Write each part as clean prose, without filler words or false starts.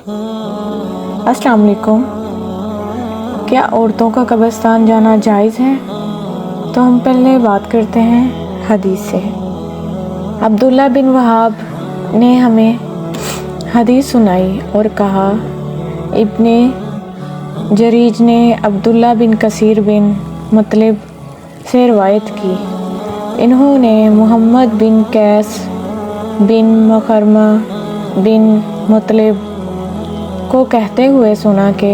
السلام علیکم۔ کیا عورتوں کا قبرستان جانا جائز ہے؟ تو ہم پہلے بات کرتے ہیں حدیث سے۔ عبداللہ بن وہاب نے ہمیں حدیث سنائی اور کہا، ابن جریج نے عبداللہ بن کثیر بن مطلب سے روایت کی، انہوں نے محمد بن قیس بن مخرمہ بن مطلب کو کہتے ہوئے سنا کہ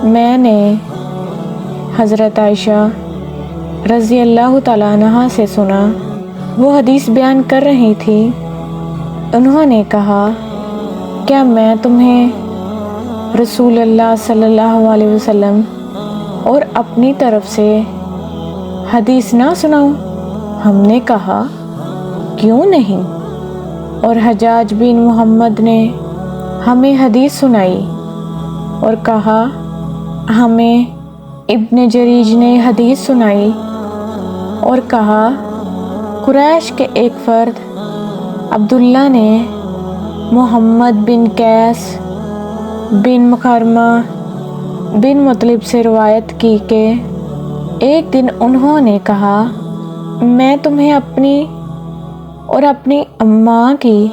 میں نے حضرت عائشہ رضی اللہ تعالیٰ عنہا سے سنا، وہ حدیث بیان کر رہی تھی۔ انہوں نے کہا، کیا میں تمہیں رسول اللہ صلی اللہ علیہ وسلم اور اپنی طرف سے حدیث نہ سناؤں؟ ہم نے کہا، کیوں نہیں؟ اور حجاج بن محمد نے ہمیں حدیث سنائی اور کہا، ہمیں ابن جریج نے حدیث سنائی اور کہا، قریش کے ایک فرد عبداللہ نے محمد بن قیس بن مخرمہ بن مطلب سے روایت کی کہ ایک دن انہوں نے کہا، میں تمہیں اپنی اور اپنی اماں کی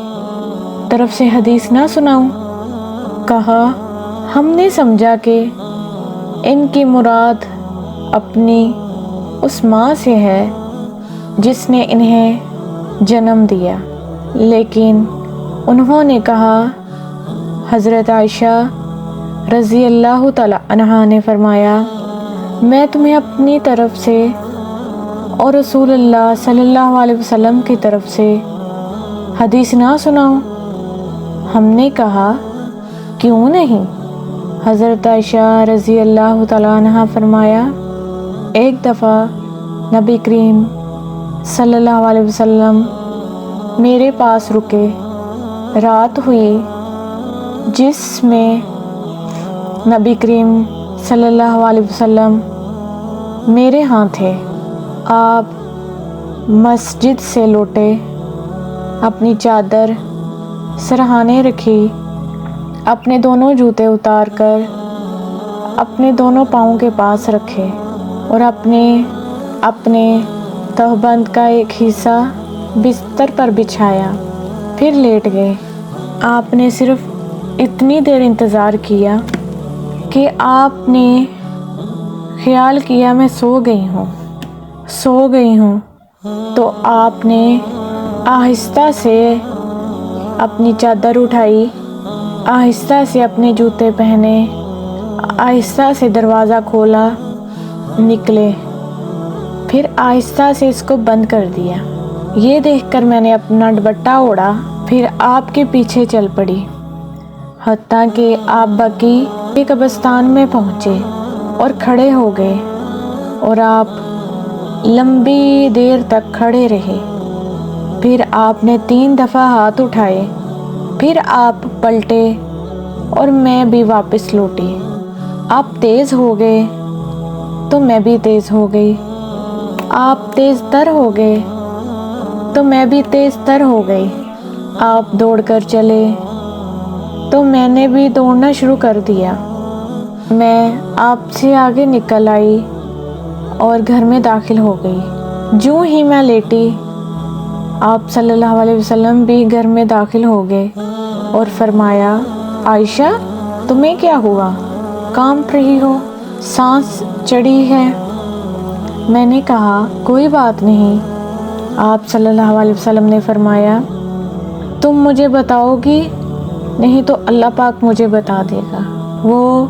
طرف سے حدیث نہ سناؤں؟ کہا، ہم نے سمجھا کہ ان کی مراد اپنی اس ماں سے ہے جس نے انہیں جنم دیا، لیکن انہوں نے کہا، حضرت عائشہ رضی اللہ تعالیٰ عنہا نے فرمایا، میں تمہیں اپنی طرف سے اور رسول اللہ صلی اللہ علیہ وسلم کی طرف سے حدیث نہ سناؤں؟ ہم نے کہا، کیوں نہیں؟ حضرت عائشہ رضی اللہ تعالیٰ عنہا فرمایا، ایک دفعہ نبی کریم صلی اللہ علیہ وسلم میرے پاس رکے، رات ہوئی جس میں نبی کریم صلی اللہ علیہ وسلم میرے ہاں تھے۔ آپ مسجد سے لوٹے، اپنی چادر سرہانے رکھی، اپنے دونوں جوتے اتار کر اپنے دونوں پاؤں کے پاس رکھے اور اپنے تہبند کا ایک حصہ بستر پر بچھایا، پھر لیٹ گئے۔ آپ نے صرف اتنی دیر انتظار کیا کہ آپ نے خیال کیا میں سو گئی ہوں، تو آپ نے آہستہ سے اپنی چادر اٹھائی، آہستہ سے اپنے جوتے پہنے، آہستہ سے دروازہ کھولا، نکلے، پھر آہستہ سے اس کو بند کر دیا۔ یہ دیکھ کر میں نے اپنا دوپٹہ اوڑھا، پھر آپ کے پیچھے چل پڑی، حتیٰ کہ آپ بقیع کے قبرستان میں پہنچے اور کھڑے ہو گئے، اور آپ لمبی دیر تک کھڑے رہے۔ پھر آپ نے 3 دفعہ ہاتھ اٹھائے، پھر آپ پلٹے اور میں بھی واپس لوٹی۔ آپ تیز ہو گئے تو میں بھی تیز ہو گئی، آپ تیز تر ہو گئے تو میں بھی تیز تر ہو گئی، آپ دوڑ کر چلے تو میں نے بھی دوڑنا شروع کر دیا۔ میں آپ سے آگے نکل آئی اور گھر میں داخل ہو گئی۔ جوں ہی میں لیٹی، آپ صلی اللہ علیہ وسلم بھی گھر میں داخل ہو گئے اور فرمایا، عائشہ تمہیں کیا ہوا؟ کانپ رہی ہو، سانس چڑھی ہے؟ میں نے کہا، کوئی بات نہیں۔ آپ صلی اللہ علیہ وسلم نے فرمایا، تم مجھے بتاؤ گی، نہیں تو اللہ پاک مجھے بتا دے گا، وہ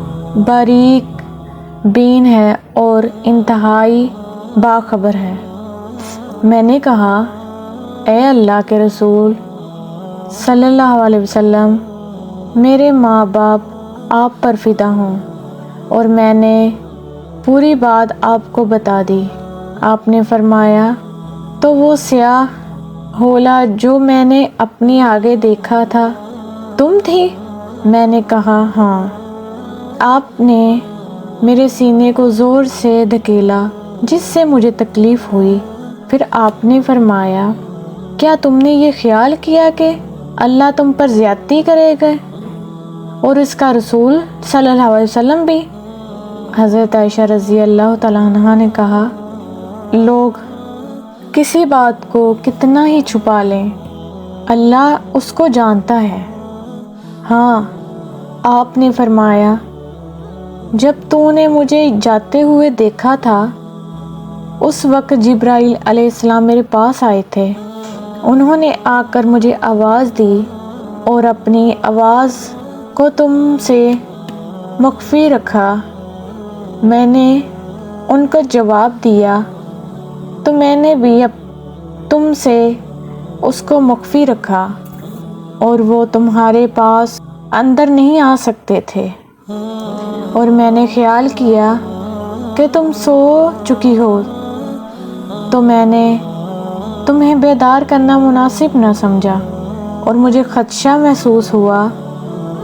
باریک بین ہے اور انتہائی باخبر ہے۔ میں نے کہا، اے اللہ کے رسول صلی اللہ علیہ وسلم، میرے ماں باپ آپ پر فدا ہوں، اور میں نے پوری بات آپ کو بتا دی۔ آپ نے فرمایا، تو وہ سیاہ حولا جو میں نے اپنی آگے دیکھا تھا تم تھی؟ میں نے کہا، ہاں۔ آپ نے میرے سینے کو زور سے دھکیلا جس سے مجھے تکلیف ہوئی، پھر آپ نے فرمایا، کیا تم نے یہ خیال کیا کہ اللہ تم پر زیادتی کرے گا؟ اور اس کا رسول صلی اللہ علیہ وسلم بھی؟ حضرت عائشہ رضی اللہ تعالیٰ عنہا نے کہا، لوگ کسی بات کو کتنا ہی چھپا لیں، اللہ اس کو جانتا ہے۔ ہاں، آپ نے فرمایا، جب تو نے مجھے جاتے ہوئے دیکھا تھا اس وقت جبرائیل علیہ السلام میرے پاس آئے تھے، انہوں نے آ کر مجھے آواز دی اور اپنی آواز کو تم سے مخفی رکھا۔ میں نے ان کو جواب دیا تو میں نے بھی تم سے اس کو مخفی رکھا اور وہ تمہارے پاس اندر نہیں آ سکتے تھے، اور میں نے خیال کیا کہ تم سو چکی ہو تو میں نے تمہیں بیدار کرنا مناسب نہ سمجھا، اور مجھے خدشہ محسوس ہوا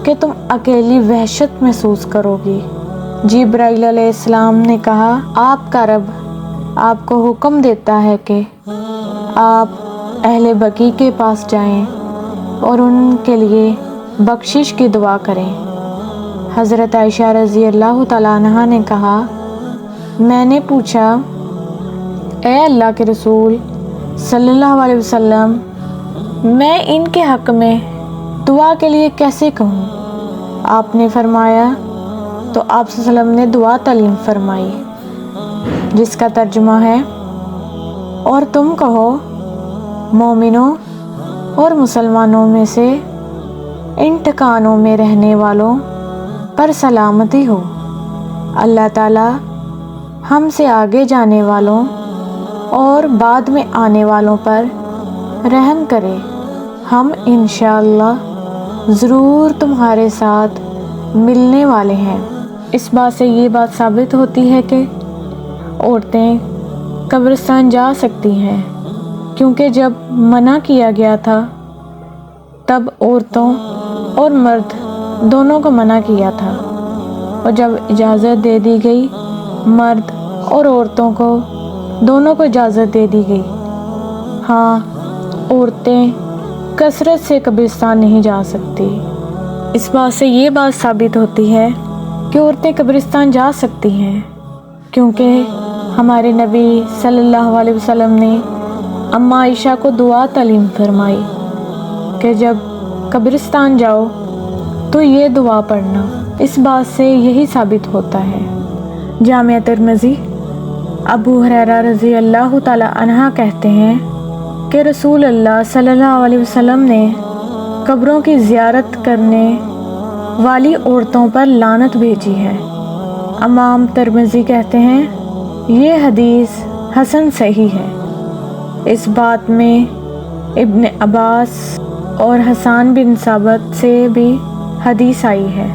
کہ تم اکیلی وحشت محسوس کرو گی۔ جبرائیل علیہ السلام نے کہا، آپ کا رب آپ کو حکم دیتا ہے کہ آپ اہل بقیع کے پاس جائیں اور ان کے لیے بخشش کی دعا کریں۔ حضرت عائشہ رضی اللہ تعالیٰ عنہا نے کہا، میں نے پوچھا، اے اللہ کے رسول صلی اللہ علیہ وسلم، میں ان کے حق میں دعا کے لیے کیسے کہوں؟ آپ نے فرمایا، تو آپ صلی اللہ علیہ وسلم نے دعا تعلیم فرمائی جس کا ترجمہ ہے، اور تم کہو، مومنوں اور مسلمانوں میں سے ان ٹھکانوں میں رہنے والوں پر سلامتی ہو، اللہ تعالیٰ ہم سے آگے جانے والوں اور بعد میں آنے والوں پر رحم کرے، ہم انشاءاللہ ضرور تمہارے ساتھ ملنے والے ہیں۔ اس بات سے یہ بات ثابت ہوتی ہے کہ عورتیں قبرستان جا سکتی ہیں، کیونکہ جب منع کیا گیا تھا تب عورتوں اور مرد دونوں کو منع کیا تھا، اور جب اجازت دے دی گئی مرد اور عورتوں کو دونوں کو اجازت دے دی گئی۔ ہاں، عورتیں کثرت سے قبرستان نہیں جا سکتی۔ اس بات سے یہ بات ثابت ہوتی ہے کہ عورتیں قبرستان جا سکتی ہیں، کیونکہ ہمارے نبی صلی اللہ علیہ وسلم نے اماں عائشہ کو دعا تعلیم فرمائی کہ جب قبرستان جاؤ تو یہ دعا پڑھنا۔ اس بات سے یہی ثابت ہوتا ہے۔ جامع ترمذی ابو ہریرہ رضی اللہ تعالی عنہ کہتے ہیں کہ رسول اللہ صلی اللہ علیہ وسلم نے قبروں کی زیارت کرنے والی عورتوں پر لعنت بھیجی ہے۔ امام ترمذی کہتے ہیں یہ حدیث حسن صحیح ہے۔ اس بات میں ابن عباس اور حسان بن ثابت سے بھی حدیث آئی ہے۔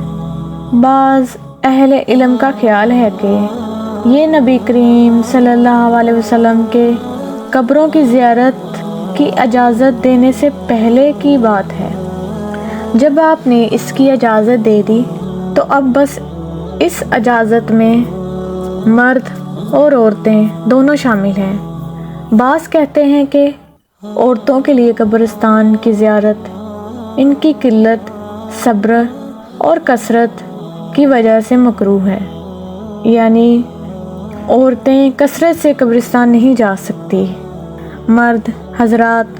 بعض اہل علم کا خیال ہے کہ یہ نبی کریم صلی اللہ علیہ وسلم کے قبروں کی زیارت کی اجازت دینے سے پہلے کی بات ہے۔ جب آپ نے اس کی اجازت دے دی تو اب بس اس اجازت میں مرد اور عورتیں دونوں شامل ہیں۔ بعض کہتے ہیں کہ عورتوں کے لیے قبرستان کی زیارت ان کی قلت صبر اور کثرت کی وجہ سے مکروہ ہے، یعنی عورتیں کثرت سے قبرستان نہیں جا سکتی، مرد حضرات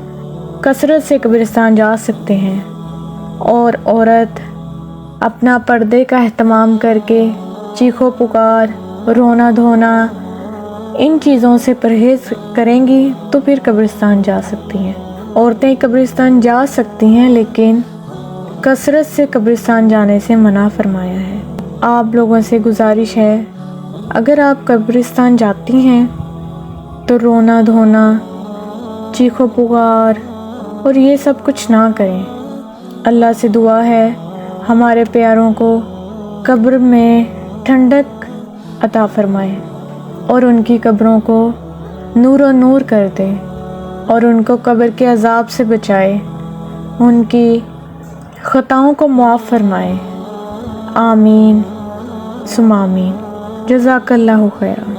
کثرت سے قبرستان جا سکتے ہیں، اور عورت اپنا پردے کا اہتمام کر کے چیخو پکار، رونا دھونا، ان چیزوں سے پرہیز کریں گی تو پھر قبرستان جا سکتی ہیں۔ عورتیں قبرستان جا سکتی ہیں لیکن کثرت سے قبرستان جانے سے منع فرمایا ہے۔ آپ لوگوں سے گزارش ہے، اگر آپ قبرستان جاتی ہیں تو رونا دھونا، چیخو پکار اور یہ سب کچھ نہ کریں۔ اللہ سے دعا ہے ہمارے پیاروں کو قبر میں ٹھنڈک عطا فرمائے اور ان کی قبروں کو نور و نور کر دے، اور ان کو قبر کے عذاب سے بچائے، ان کی خطاؤں کو معاف فرمائے۔ آمین ثم آمین۔ جزاک اللہ خیرا۔